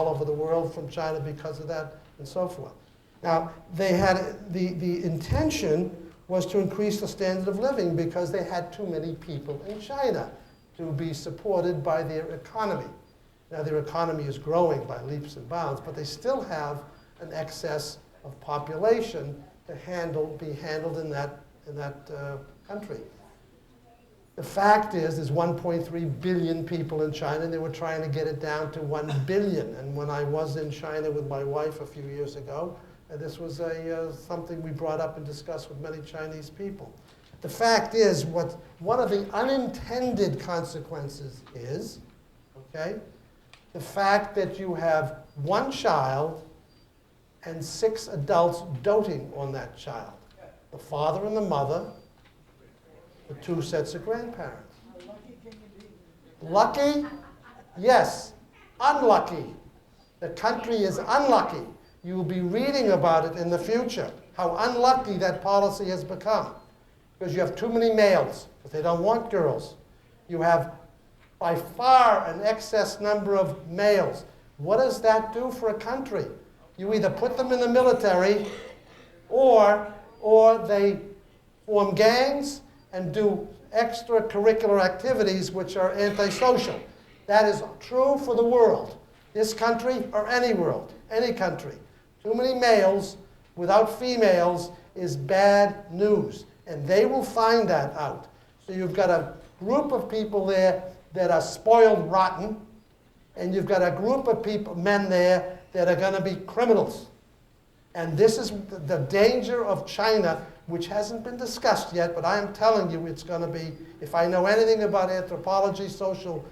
all over the world from China because of that, and so forth. Now, they had the intention was to increase the standard of living because they had too many people in China to be supported by their economy. Now, their economy is growing by leaps and bounds, but they still have an excess of population to be handled in that country. The fact is, there's 1.3 billion people in China, and they were trying to get it down to 1 billion. And when I was in China with my wife a few years ago, this was something we brought up and discussed with many Chinese people. The fact is, one of the unintended consequences is, okay, the fact that you have one child and 6 adults doting on that child. The father and the mother, the 2 sets of grandparents. Lucky? Yes. Unlucky. The country is unlucky. You will be reading about it in the future, how unlucky that policy has become. Because you have too many males, but they don't want girls. You have by far an excess number of males. What does that do for a country? You either put them in the military, or they form gangs and do extracurricular activities which are antisocial. That is true for the world. This country or any world, any country. Too many males without females is bad news. And they will find that out. So you've got a group of people there that are spoiled rotten, and you've got a group of people, men there, that are going to be criminals. And this is the danger of China, which hasn't been discussed yet, but I am telling you it's going to be, if I know anything about anthropology, sociology,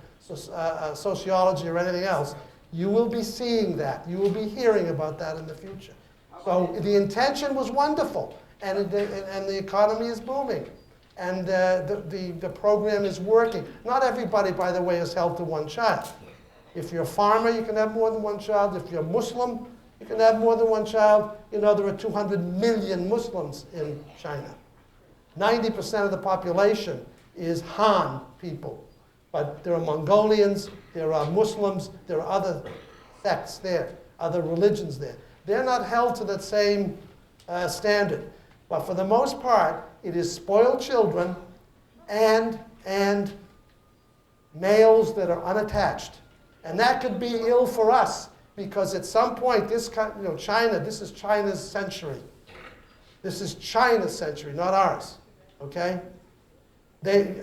or anything else, you will be seeing that. You will be hearing about that in the future. So the intention was wonderful, and the economy is booming. And the program is working. Not everybody, by the way, is held to one child. If you're a farmer, you can have more than one child. If you're Muslim, you can have more than one child. You know, there are 200 million Muslims in China. 90% of the population is Han people. But there are Mongolians, there are Muslims, there are other sects there, other religions there. They're not held to that same standard. But for the most part, it is spoiled children and males that are unattached. And that could be ill for us, because at some point, China, this is China's century. This is China's century, not ours, okay?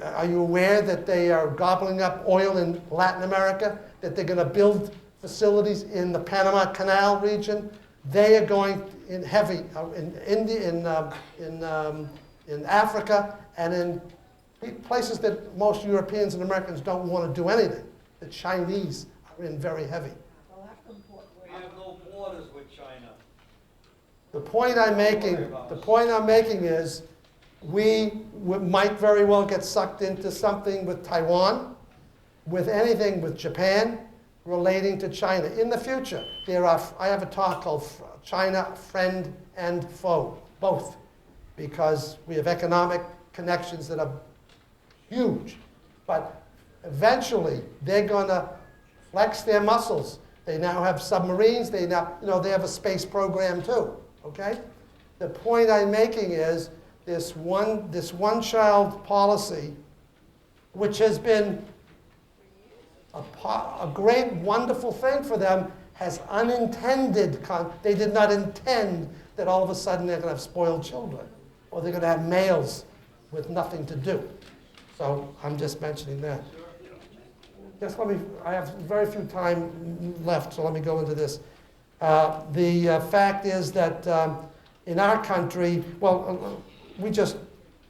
Are you aware that they are gobbling up oil in Latin America, that they're going to build facilities in the Panama Canal region? They are going in heavy, in India, in Africa, and in places that most Europeans and Americans don't want to do anything. The Chinese are in very heavy. We have no borders with China. The point I'm making is we might very well get sucked into something with Taiwan, with anything with Japan relating to China in the future. I have a talk called China, Friend and Foe, both, because we have economic connections that are huge. But eventually, they're going to flex their muscles. They now have submarines. They have a space program too. Okay. The point I'm making is this one-child policy, which has been a great, wonderful thing for them, has unintended. They did not intend that all of a sudden they're going to have spoiled children, or they're going to have males with nothing to do. So I'm just mentioning that. Just I have very few time left, so let me go into this. The fact is that in our country,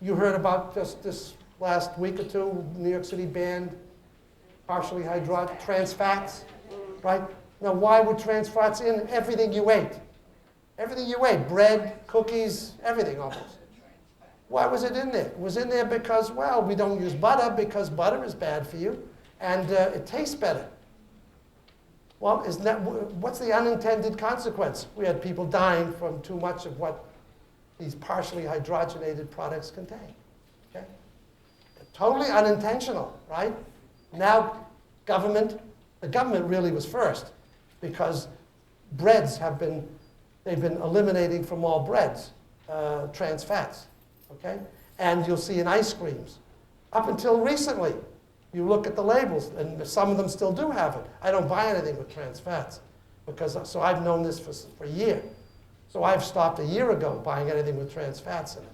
you heard about just this last week or two, New York City banned partially hydraulic trans fats, right? Now, why were trans fats in everything you ate? Everything you ate, bread, cookies, everything almost. Why was it in there? It was in there because, well, we don't use butter because butter is bad for you, and it tastes better. Well, what's the unintended consequence? We had people dying from too much of what these partially hydrogenated products contain. Okay? Totally unintentional, right? Now, the government really was first. because breads they've been eliminating from all breads trans fats, okay? And you'll see in ice creams. Up until recently, you look at the labels, and some of them still do have it. I don't buy anything with trans fats, so I've known this for a year. So I've stopped a year ago buying anything with trans fats in it.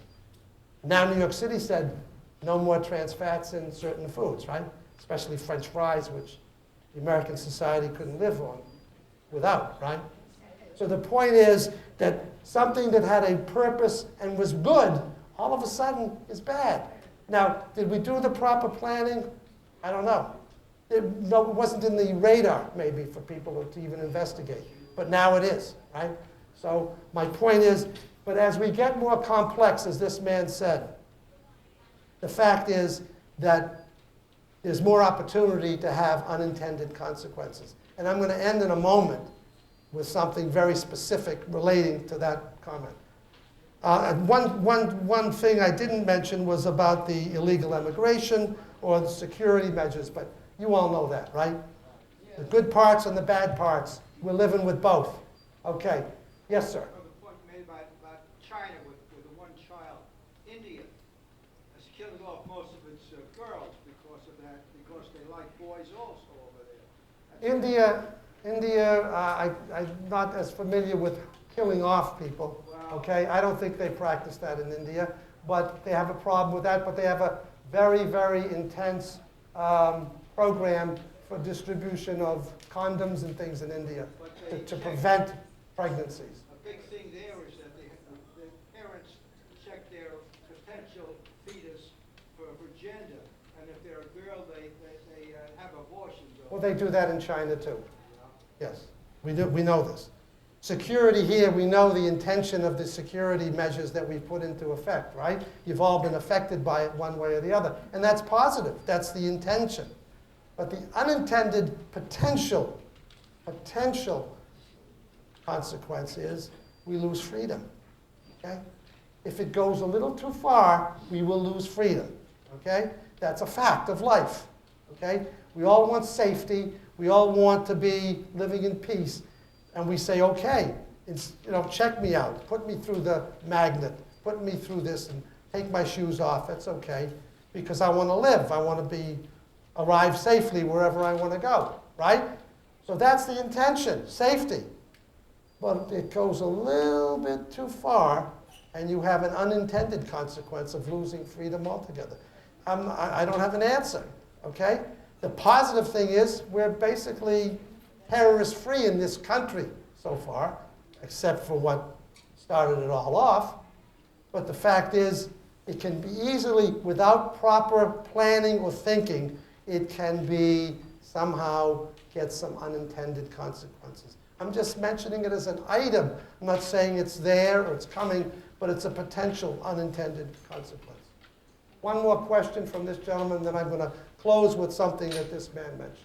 Now New York City said no more trans fats in certain foods, right? Especially French fries, which the American society couldn't live on without, right? So the point is that something that had a purpose and was good, all of a sudden is bad. Now, did we do the proper planning? I don't know. It wasn't in the radar, maybe, for people to even investigate. But now it is, right? So my point is, but as we get more complex, as this man said, the fact is that there's more opportunity to have unintended consequences. And I'm going to end in a moment with something very specific relating to that comment. And one thing I didn't mention was about the illegal immigration or the security measures, but you all know that, right? The good parts and the bad parts. We're living with both. Okay. Yes, sir. The point made about China with the one child. India has killed off most of its girls because of that, because they like boys also over there. I'm not as familiar with killing off people. Okay, I don't think they practice that in India, but they have a problem with that. But they have a very, very intense program for distribution of condoms and things in India to prevent pregnancies. A big thing there is that the parents check their potential fetus for gender, and if they're a girl, they have abortions. Well, they do that in China too. Yes, we do. We know this. Security here, we know the intention of the security measures that we put into effect, right? You've all been affected by it one way or the other. And that's positive. That's the intention. But the unintended potential consequence is we lose freedom, okay? If it goes a little too far, we will lose freedom, okay? That's a fact of life, okay? We all want safety. We all want to be living in peace. And we say, okay, check me out. Put me through the magnet. Put me through this and take my shoes off. That's okay, because I want to live. I want to arrive safely wherever I want to go, right? So that's the intention, safety. But it goes a little bit too far, and you have an unintended consequence of losing freedom altogether. I don't have an answer, okay? The positive thing is we're basically terrorist-free in this country so far, except for what started it all off. But the fact is, it can be easily, without proper planning or thinking, it can be somehow get some unintended consequences. I'm just mentioning it as an item. I'm not saying it's there or it's coming, but it's a potential unintended consequence. One more question from this gentleman, then I'm going to close with something that this man mentioned.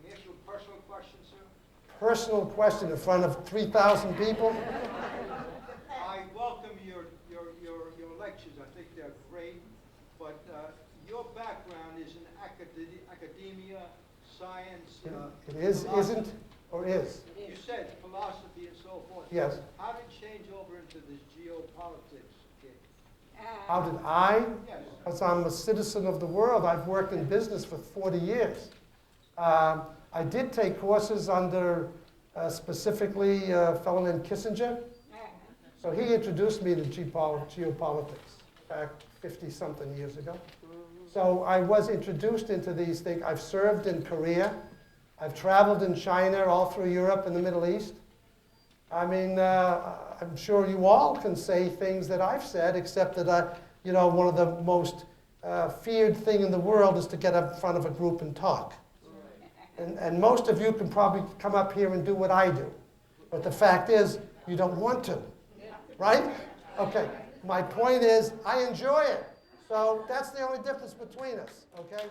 Can I ask you a personal question, sir? Personal question in front of 3,000 people? I welcome your lectures. I think they're great. But your background is in academia, science. It is, philosophy. isn't, or is? You said philosophy and so forth. Yes. How did you change over into this geopolitics gig? How did I? Yes. Because I'm a citizen of the world. I've worked in business for 40 years. I did take courses under specifically a fellow named Kissinger. So he introduced me to geopolitics back 50-something years ago. So I was introduced into these things. I've served in Korea. I've traveled in China, all through Europe and the Middle East. I mean, I'm sure you all can say things that I've said, except that one of the most feared thing in the world is to get up in front of a group and talk. And most of you can probably come up here and do what I do. But the fact is, you don't want to, right? Okay, my point is, I enjoy it. So that's the only difference between us, okay?